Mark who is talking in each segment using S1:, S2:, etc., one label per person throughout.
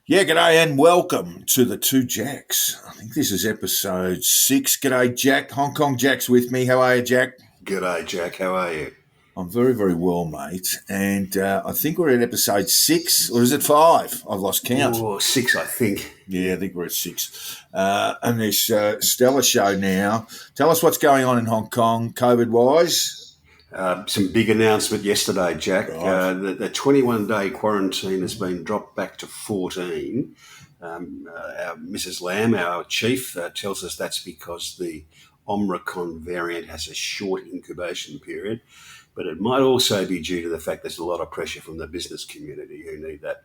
S1: Yeah, g'day and welcome to the Two Jacks. I think this is episode 6. G'day, Jack. Hong Kong Jack's with me. How are you, Jack?
S2: G'day, Jack. How are you?
S1: I'm very, very well, mate. And I think we're at episode 6, or is it 5? I've lost count.
S2: Oh, 6, I think.
S1: Yeah, I think we're at 6. And this stellar show now. Tell us what's going on in Hong Kong, COVID-wise.
S2: Some big announcement yesterday, Jack.
S1: Right.
S2: The 21-day quarantine has been dropped back to 14. Our Mrs. Lamb, our chief, tells us that's because the Omicron variant has a short incubation period. But it might also be due to the fact there's a lot of pressure from the business community who need that.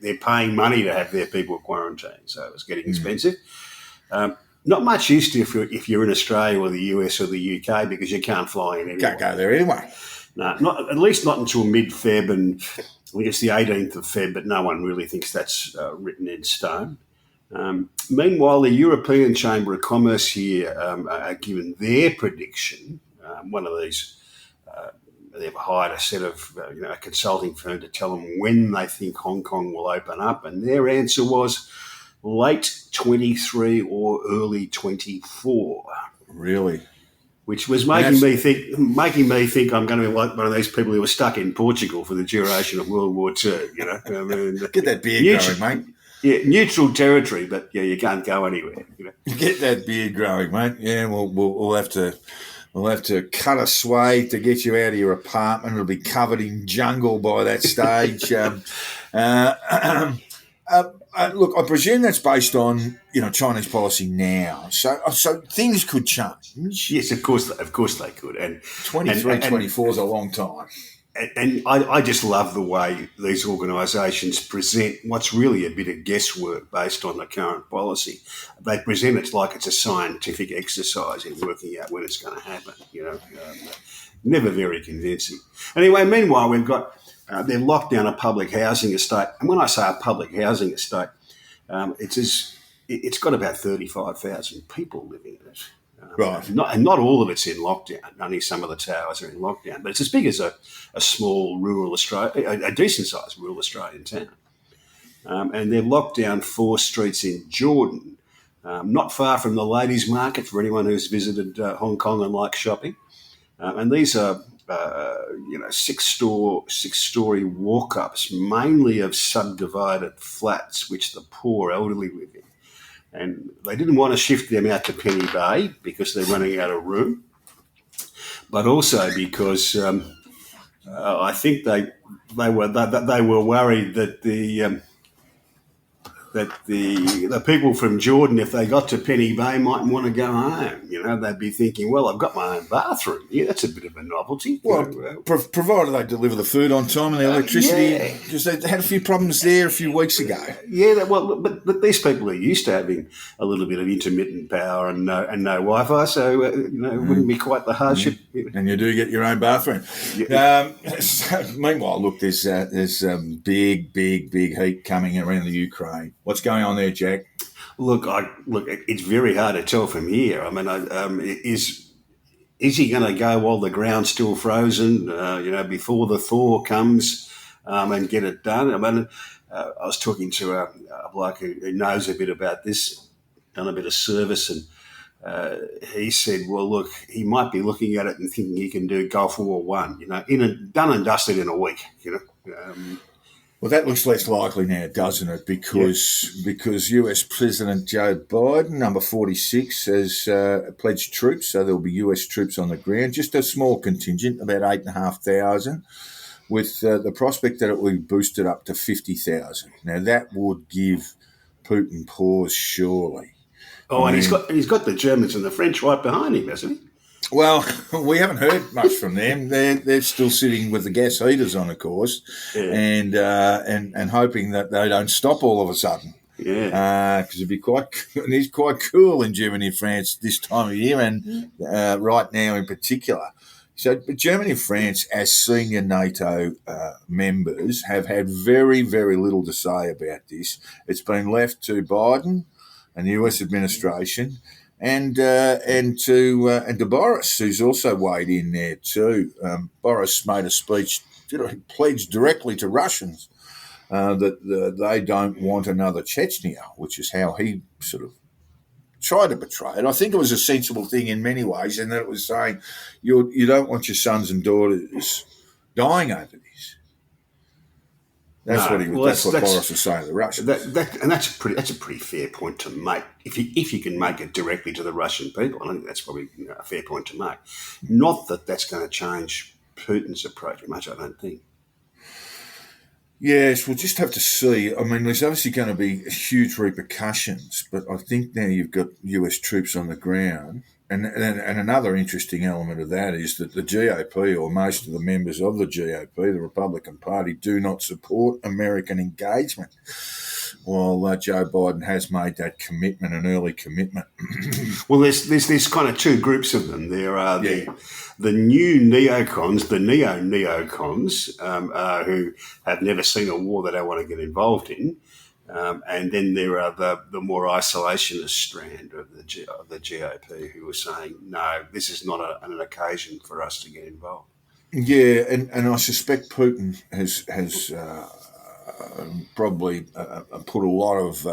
S2: They're paying money to have their people quarantined, so it's getting expensive. Not much use to if you're in Australia or the US or the UK because you can't fly in anymore.
S1: Can't go there anyway.
S2: No, at least not until mid-Feb, and I think it's the 18th of Feb, but no one really thinks that's written in stone. Meanwhile, the European Chamber of Commerce here are given their prediction. One of these, they've hired a set of a consulting firm to tell them when they think Hong Kong will open up, and their answer was late 23 or early 24.
S1: Really?
S2: Which was making me think I'm going to be like one of these people who were stuck in Portugal for the duration of World War II.
S1: Get that beard going, mate.
S2: Yeah, neutral territory, but you can't go anywhere.
S1: Get that beard growing, mate. Yeah, we'll have to. We'll have to cut a swathe to get you out of your apartment. It'll be covered in jungle by that stage. Look, I presume that's based on Chinese policy now. So things could change.
S2: Yes, of course they could. And
S1: 24 is a long time.
S2: And I just love the way these organisations present what's really a bit of guesswork based on the current policy. They present it like it's a scientific exercise in working out when it's going to happen. Never very convincing. Anyway, meanwhile, we've got they've locked down a public housing estate. And when I say a public housing estate, it's got about 35,000 people living in it.
S1: Right.
S2: Not all of it's in lockdown. Only some of the towers are in lockdown. But it's as big as a small rural Australia, a decent-sized rural Australian town. And they've locked down 4 streets in Jordan, not far from the ladies' market for anyone who's visited Hong Kong and likes shopping. And these are, 6-story walk-ups, mainly of subdivided flats, which the poor elderly live in. And they didn't want to shift them out to Penny Bay because they're running out of room, but also because I think they were worried that the people from Jordan, if they got to Penny Bay, might want to go home. They'd be thinking, well, I've got my own bathroom. Yeah, that's a bit of a novelty.
S1: Well, provided they deliver the food on time and the electricity, because they had a few problems there a few weeks ago.
S2: Yeah, but these people are used to having a little bit of intermittent power and no Wi-Fi, so it wouldn't be quite the hardship.
S1: And you do get your own bathroom.
S2: Yeah.
S1: Meanwhile, look, there's big heat coming around the Ukraine. What's going on there, Jack?
S2: Look, it's very hard to tell from here. I mean, is he going to go while the ground's still frozen? Before the thaw comes and get it done. I mean, I was talking to a bloke who knows a bit about this, done a bit of service, and he said, well, look, he might be looking at it and thinking he can do Gulf War One, done and dusted in a week,
S1: Well, that looks less likely now, doesn't it? Because US President Joe Biden, number 46, has pledged troops, so there'll be US troops on the ground, just a small contingent, about 8,500, with the prospect that it will be boosted up to 50,000. Now, that would give Putin pause, surely.
S2: Oh, and he's got the Germans and the French right behind him, hasn't he?
S1: Well, we haven't heard much from them. They're still sitting with the gas heaters on, of course, and hoping that they don't stop all of a sudden.
S2: Yeah,
S1: because it's quite cool in Germany and France this time of year, and right now in particular. So, but Germany and France, as senior NATO members, have had very, very little to say about this. It's been left to Biden and the US administration. And to Boris, who's also weighed in there too. Boris made a speech, pledged directly to Russians, that they don't want another Chechnya, which is how he sort of tried to portray it. I think it was a sensible thing in many ways, in that it was saying you don't want your sons and daughters dying over this. That's
S2: No, well,
S1: that's what Boris was saying to the Russians.
S2: that's a pretty fair point to make. If you can make it directly to the Russian people, I think that's probably a fair point to make. Not that that's going to change Putin's approach much. I don't think.
S1: Yes, we'll just have to see. I mean, there's obviously going to be huge repercussions, but I think now you've got US troops on the ground. And another interesting element of that is that the GOP, or most of the members of the GOP, the Republican Party, do not support American engagement, while Joe Biden has made that commitment, an early commitment.
S2: Well, there's kind of two groups of them. There are the new neocons, the neo-neocons, who have never seen a war they don't want to get involved in. And then there are the more isolationist strand of the GOP who are saying, no, this is not an occasion for us to get involved.
S1: Yeah, and I suspect Putin has probably put a lot of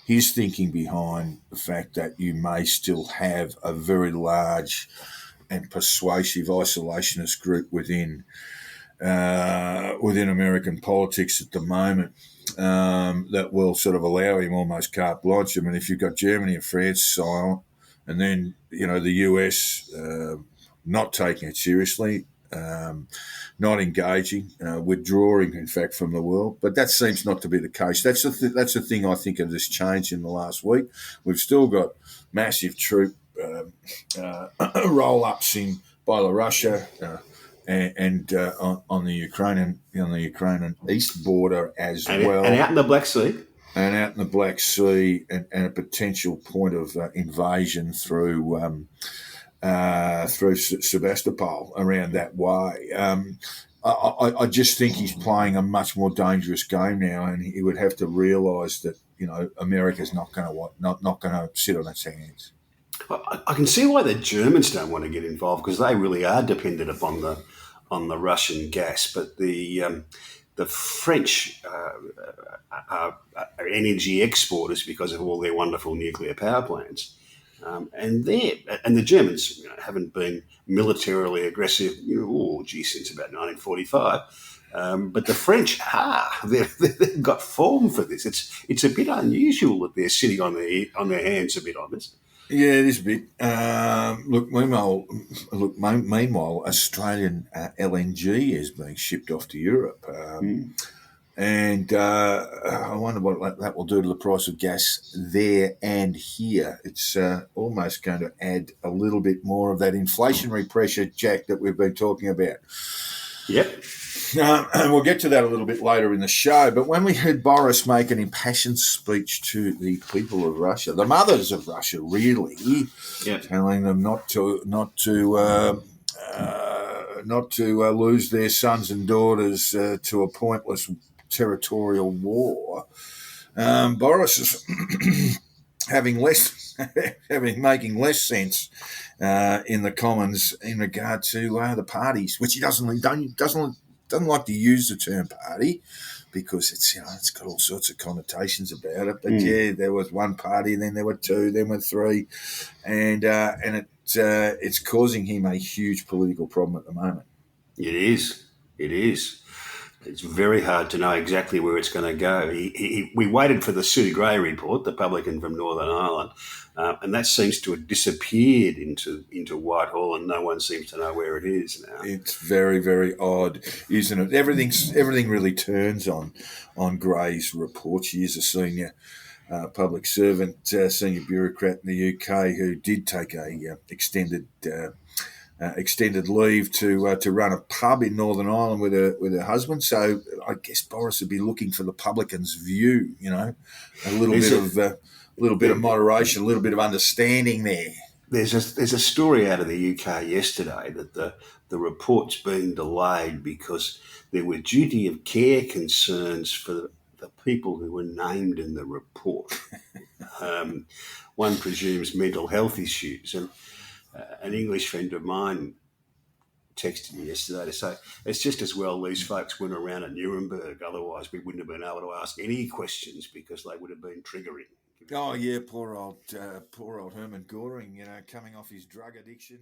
S1: his thinking behind the fact that you may still have a very large and persuasive isolationist group within American politics at the moment. That will sort of allow him almost carte blanche. I mean, if you've got Germany and France silent, and then the US not taking it seriously, not engaging, withdrawing, in fact, from the world. But that seems not to be the case. That's the thing I think of this change in the last week. We've still got massive troop roll-ups in Belarus. And on the Ukrainian east border as well,
S2: and out in the Black Sea,
S1: and a potential point of invasion through Sebastopol around that way. I just think he's playing a much more dangerous game now, and he would have to realise that America's not going to sit on its hands.
S2: I can see why the Germans don't want to get involved, because they really are dependent upon the Russian gas. But the French are energy exporters because of all their wonderful nuclear power plants, and the Germans haven't been militarily aggressive, since about 1945. But the French they've got form for this. It's a bit unusual that they're sitting on their hands a bit on this.
S1: Yeah, it is a bit. Meanwhile, Australian LNG is being shipped off to Europe, and I wonder what that will do to the price of gas there and here. It's almost going to add a little bit more of that inflationary pressure, Jack, that we've been talking about.
S2: Yep.
S1: And we'll get to that a little bit later in the show. But when we heard Boris make an impassioned speech to the people of Russia, the mothers of Russia, really, telling them not to lose their sons and daughters to a pointless territorial war, Boris is making less sense in the Commons in regard to the parties, which he doesn't like to use the term party because it's got all sorts of connotations about it. But there was one party, then there were two, then were three, and it's causing him a huge political problem at the moment.
S2: It is. It's very hard to know exactly where it's going to go. We waited for the Sue Gray report, the publican from Northern Ireland, and that seems to have disappeared into Whitehall, and no one seems to know where it is now.
S1: It's very, very odd, isn't it? Everything really turns on Gray's report. She is a senior public servant, senior bureaucrat in the UK who did take a extended leave to run a pub in Northern Ireland with her husband. So I guess Boris would be looking for the publicans' view, a little bit of moderation, a little bit of understanding there.
S2: There's a story out of the UK yesterday that the report's been delayed because there were duty of care concerns for the people who were named in the report. One presumes mental health issues, and an English friend of mine texted me yesterday to say it's just as well these folks weren't around at Nuremberg. Otherwise, we wouldn't have been able to ask any questions because they would have been triggering.
S1: Oh yeah, poor old Herman Goring. Coming off his drug addiction.